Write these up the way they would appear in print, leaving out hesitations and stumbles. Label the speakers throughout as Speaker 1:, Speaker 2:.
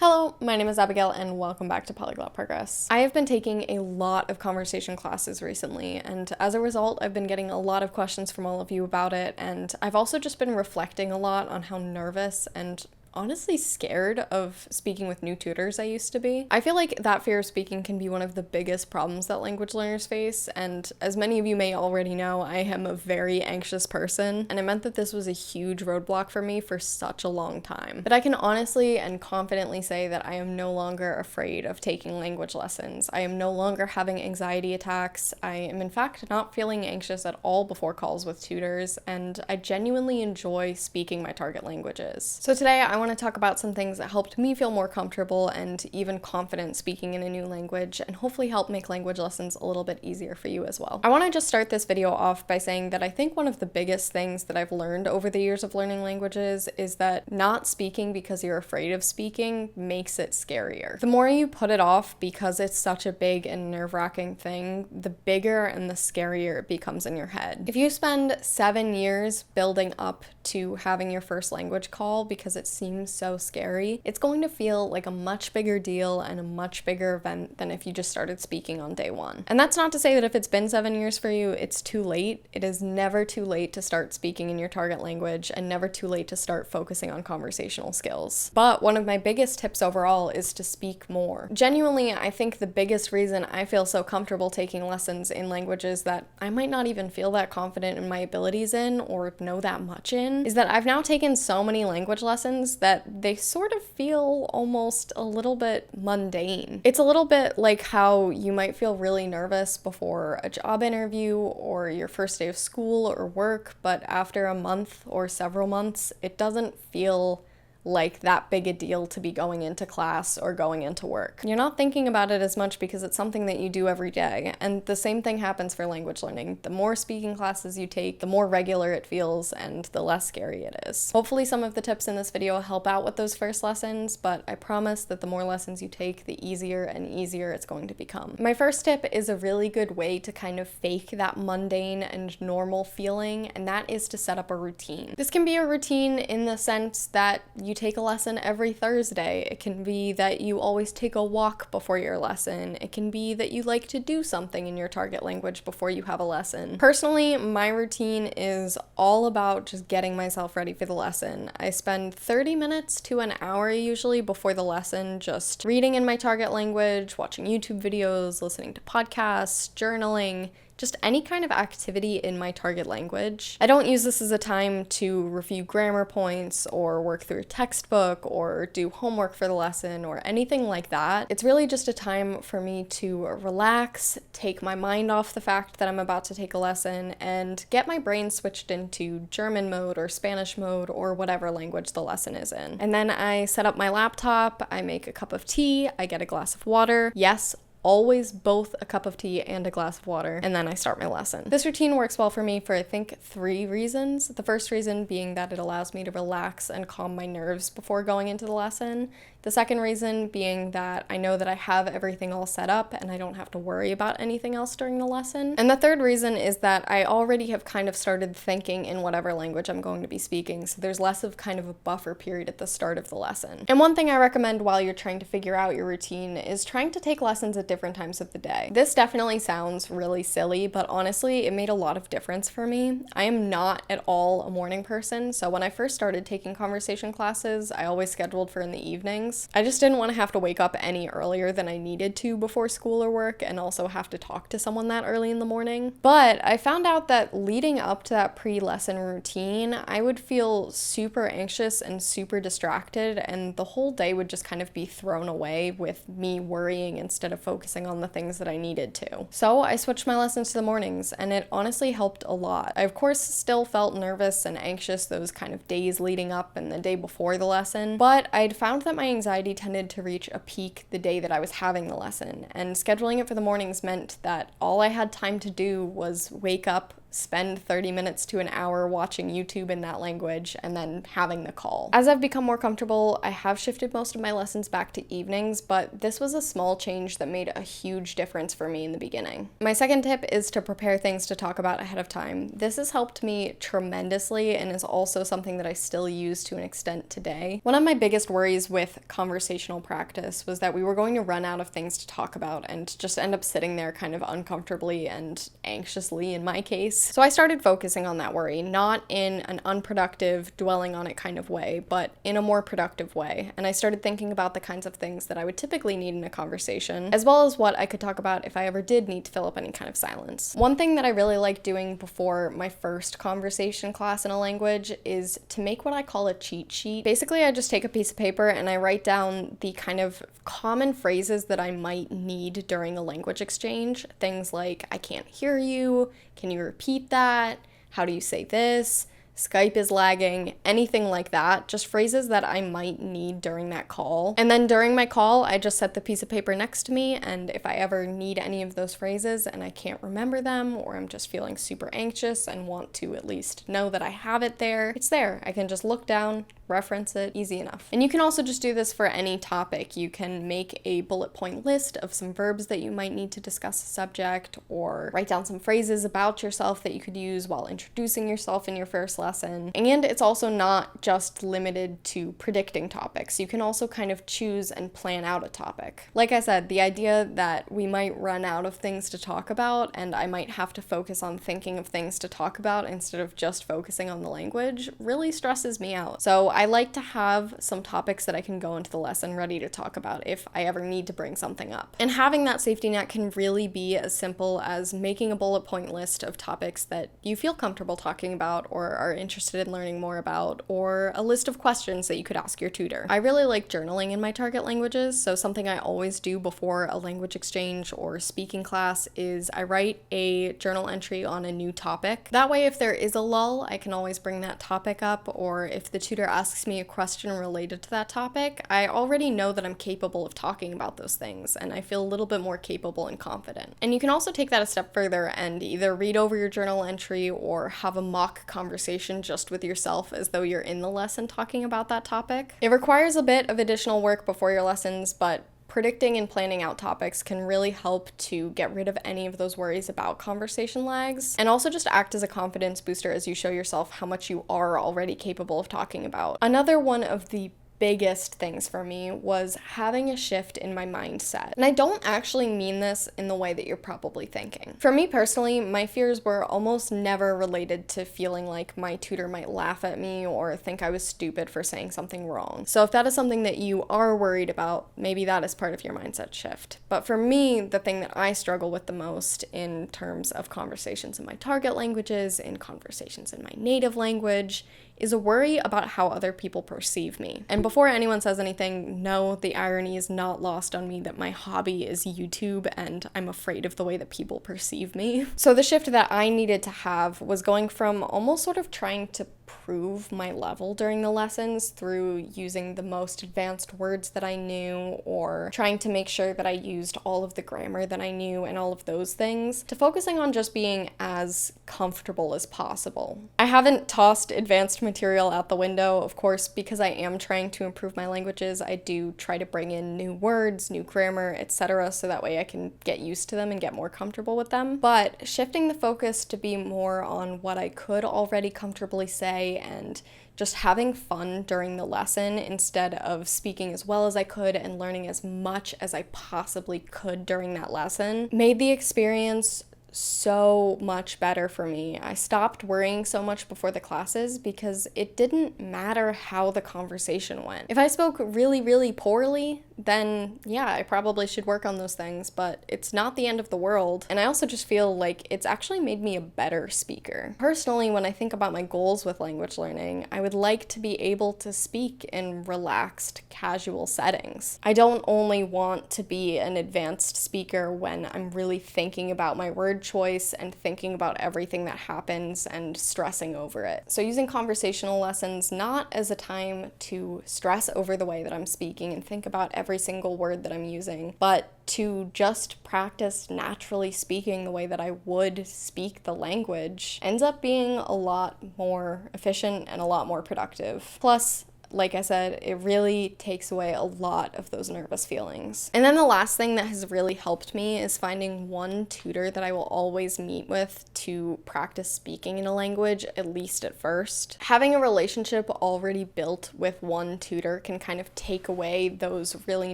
Speaker 1: Hello, my name is Abigail and welcome back to Polyglot Progress. I have been taking a lot of conversation classes recently, and as a result, I've been getting a lot of questions from all of you about it, and I've also just been reflecting a lot on how nervous and honestly scared of speaking with new tutors I used to be. I feel like that fear of speaking can be one of the biggest problems that language learners face, and as many of you may already know, I am a very anxious person, and it meant that this was a huge roadblock for me for such a long time. But I can honestly and confidently say that I am no longer afraid of taking language lessons. I am no longer having anxiety attacks. I am in fact not feeling anxious at all before calls with tutors, and I genuinely enjoy speaking my target languages. So today I want to talk about some things that helped me feel more comfortable and even confident speaking in a new language, and hopefully help make language lessons a little bit easier for you as well. I want to just start this video off by saying that I think one of the biggest things that I've learned over the years of learning languages is that not speaking because you're afraid of speaking makes it scarier. The more you put it off because it's such a big and nerve-wracking thing, the bigger and the scarier it becomes in your head. If you spend 7 years building up to having your first language call because it seems so scary, it's going to feel like a much bigger deal and a much bigger event than if you just started speaking on day one. And that's not to say that if it's been 7 years for you, it's too late. It is never too late to start speaking in your target language and never too late to start focusing on conversational skills. But one of my biggest tips overall is to speak more. Genuinely, I think the biggest reason I feel so comfortable taking lessons in languages that I might not even feel that confident in my abilities in or know that much in is that I've now taken so many language lessons that they sort of feel almost a little bit mundane. It's a little bit like how you might feel really nervous before a job interview or your first day of school or work, but after a month or several months, it doesn't feel like that big a deal to be going into class or going into work. You're not thinking about it as much because it's something that you do every day, and the same thing happens for language learning. The more speaking classes you take, the more regular it feels and the less scary it is. Hopefully some of the tips in this video help out with those first lessons, but I promise that the more lessons you take, the easier and easier it's going to become. My first tip is a really good way to kind of fake that mundane and normal feeling, and that is to set up a routine. This can be a routine in the sense that you take a lesson every Thursday. It can be that you always take a walk before your lesson. It can be that you like to do something in your target language before you have a lesson. Personally, my routine is all about just getting myself ready for the lesson. I spend 30 minutes to an hour usually before the lesson just reading in my target language, watching YouTube videos, listening to podcasts, journaling, just any kind of activity in my target language. I don't use this as a time to review grammar points or work through a textbook or do homework for the lesson or anything like that. It's really just a time for me to relax, take my mind off the fact that I'm about to take a lesson, and get my brain switched into German mode or Spanish mode or whatever language the lesson is in. And then I set up my laptop, I make a cup of tea, I get a glass of water. Yes, always both a cup of tea and a glass of water, and then I start my lesson. This routine works well for me for I think 3 reasons. The first reason being that it allows me to relax and calm my nerves before going into the lesson. The second reason being that I know that I have everything all set up and I don't have to worry about anything else during the lesson. And the third reason is that I already have kind of started thinking in whatever language I'm going to be speaking, so there's less of kind of a buffer period at the start of the lesson. And one thing I recommend while you're trying to figure out your routine is trying to take lessons at different times of the day. This definitely sounds really silly, but honestly, it made a lot of difference for me. I am not at all a morning person, so when I first started taking conversation classes, I always scheduled for in the evenings. I just didn't want to have to wake up any earlier than I needed to before school or work and also have to talk to someone that early in the morning. But I found out that leading up to that pre-lesson routine, I would feel super anxious and super distracted, and the whole day would just kind of be thrown away with me worrying instead of focusing on the things that I needed to. So I switched my lessons to the mornings, and it honestly helped a lot. I of course still felt nervous and anxious those kind of days leading up and the day before the lesson, but I'd found that my anxiety tended to reach a peak the day that I was having the lesson, and scheduling it for the mornings meant that all I had time to do was wake up, spend 30 minutes to an hour watching YouTube in that language and then having the call. As I've become more comfortable, I have shifted most of my lessons back to evenings, but this was a small change that made a huge difference for me in the beginning. My second tip is to prepare things to talk about ahead of time. This has helped me tremendously and is also something that I still use to an extent today. One of my biggest worries with conversational practice was that we were going to run out of things to talk about and just end up sitting there kind of uncomfortably and anxiously in my case. So I started focusing on that worry, not in an unproductive, dwelling on it kind of way, but in a more productive way. And I started thinking about the kinds of things that I would typically need in a conversation, as well as what I could talk about if I ever did need to fill up any kind of silence. One thing that I really like doing before my first conversation class in a language is to make what I call a cheat sheet. Basically, I just take a piece of paper and I write down the kind of common phrases that I might need during a language exchange. Things like, I can't hear you, can you repeat that, how do you say this, Skype is lagging, anything like that, just phrases that I might need during that call. And then during my call, I just set the piece of paper next to me, and if I ever need any of those phrases and I can't remember them, or I'm just feeling super anxious and want to at least know that I have it there, it's there. I can just look down, reference it, easy enough. And you can also just do this for any topic. You can make a bullet point list of some verbs that you might need to discuss a subject, or write down some phrases about yourself that you could use while introducing yourself in your first lesson. And it's also not just limited to predicting topics. You can also kind of choose and plan out a topic. Like I said, the idea that we might run out of things to talk about and I might have to focus on thinking of things to talk about instead of just focusing on the language really stresses me out. So I like to have some topics that I can go into the lesson ready to talk about if I ever need to bring something up. And having that safety net can really be as simple as making a bullet point list of topics that you feel comfortable talking about or are interested in learning more about, or a list of questions that you could ask your tutor. I really like journaling in my target languages, so something I always do before a language exchange or speaking class is I write a journal entry on a new topic. That way, if there is a lull, I can always bring that topic up, or if the tutor asks me a question related to that topic, I already know that I'm capable of talking about those things, and I feel a little bit more capable and confident. And you can also take that a step further and either read over your journal entry or have a mock conversation just with yourself as though you're in the lesson talking about that topic. It requires a bit of additional work before your lessons, but predicting and planning out topics can really help to get rid of any of those worries about conversation lags, and also just act as a confidence booster as you show yourself how much you are already capable of talking about. Another one of the biggest things for me was having a shift in my mindset. And I don't actually mean this in the way that you're probably thinking. For me personally, my fears were almost never related to feeling like my tutor might laugh at me or think I was stupid for saying something wrong. So if that is something that you are worried about, maybe that is part of your mindset shift. But for me, the thing that I struggle with the most in terms of conversations in my target languages, in conversations in my native language, is a worry about how other people perceive me. And before anyone says anything, no, the irony is not lost on me that my hobby is YouTube and I'm afraid of the way that people perceive me. So the shift that I needed to have was going from almost sort of trying to prove my level during the lessons through using the most advanced words that I knew, or trying to make sure that I used all of the grammar that I knew and all of those things, to focusing on just being as comfortable as possible. I haven't tossed advanced material out the window, of course, because I am trying to improve my languages. I do try to bring in new words, new grammar, etc., so that way I can get used to them and get more comfortable with them. But shifting the focus to be more on what I could already comfortably say and just having fun during the lesson instead of speaking as well as I could and learning as much as I possibly could during that lesson made the experience so much better for me. I stopped worrying so much before the classes because it didn't matter how the conversation went. If I spoke really, really poorly, then yeah, I probably should work on those things, but it's not the end of the world. And I also just feel like it's actually made me a better speaker. Personally, when I think about my goals with language learning, I would like to be able to speak in relaxed, casual settings. I don't only want to be an advanced speaker when I'm really thinking about my word choice and thinking about everything that happens and stressing over it. So using conversational lessons not as a time to stress over the way that I'm speaking and think about every single word that I'm using, but to just practice naturally speaking the way that I would speak the language ends up being a lot more efficient and a lot more productive. Plus, like I said, it really takes away a lot of those nervous feelings. And then the last thing that has really helped me is finding one tutor that I will always meet with to practice speaking in a language, at least at first. Having a relationship already built with one tutor can kind of take away those really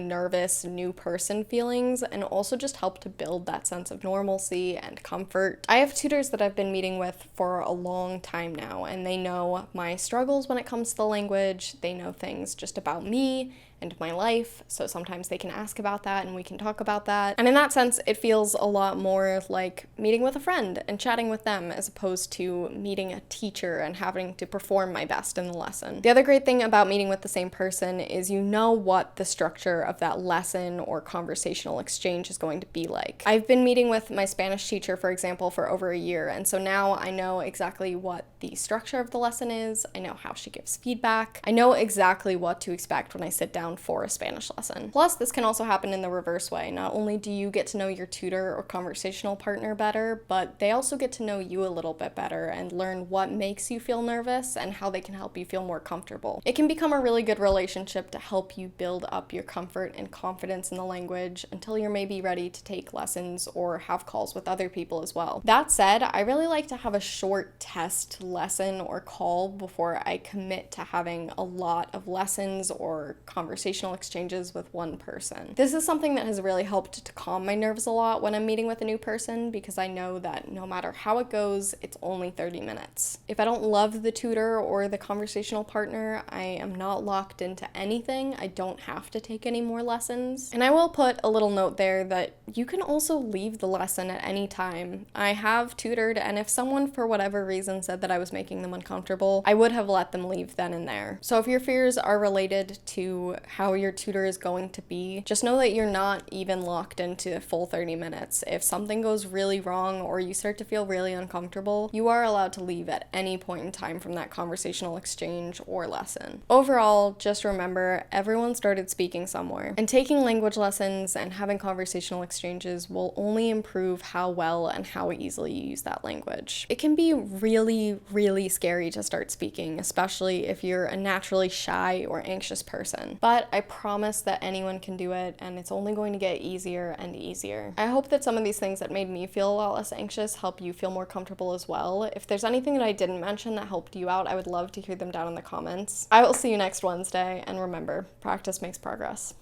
Speaker 1: nervous new person feelings and also just help to build that sense of normalcy and comfort. I have tutors that I've been meeting with for a long time now, and they know my struggles when it comes to the language. They know things just about me and my life, so sometimes they can ask about that and we can talk about that. And in that sense, it feels a lot more like meeting with a friend and chatting with them as opposed to meeting a teacher and having to perform my best in the lesson. The other great thing about meeting with the same person is you know what the structure of that lesson or conversational exchange is going to be like. I've been meeting with my Spanish teacher, for example, for over a year, and so now I know exactly what the structure of the lesson is. I know how she gives feedback. I know exactly what to expect when I sit down for a Spanish lesson. Plus, this can also happen in the reverse way. Not only do you get to know your tutor or conversational partner better, but they also get to know you a little bit better and learn what makes you feel nervous and how they can help you feel more comfortable. It can become a really good relationship to help you build up your comfort and confidence in the language until you're maybe ready to take lessons or have calls with other people as well. That said, I really like to have a short test lesson or call before I commit to having a lot of lessons or conversational exchanges with one person. This is something that has really helped to calm my nerves a lot when I'm meeting with a new person, because I know that no matter how it goes, it's only 30 minutes. If I don't love the tutor or the conversational partner, I am not locked into anything. I don't have to take any more lessons. And I will put a little note there that you can also leave the lesson at any time. I have tutored, and if someone for whatever reason said that I was making them uncomfortable, I would have let them leave then and there. So if your fears are related to how your tutor is going to be, just know that you're not even locked into full 30 minutes. If something goes really wrong or you start to feel really uncomfortable, you are allowed to leave at any point in time from that conversational exchange or lesson. Overall, just remember, everyone started speaking somewhere, and taking language lessons and having conversational exchanges will only improve how well and how easily you use that language. It can be really, really scary to start speaking, especially if you're a naturally shy or anxious person. But I promise that anyone can do it, and it's only going to get easier and easier. I hope that some of these things that made me feel a lot less anxious help you feel more comfortable as well. If there's anything that I didn't mention that helped you out, I would love to hear them down in the comments. I will see you next Wednesday, and remember, practice makes progress.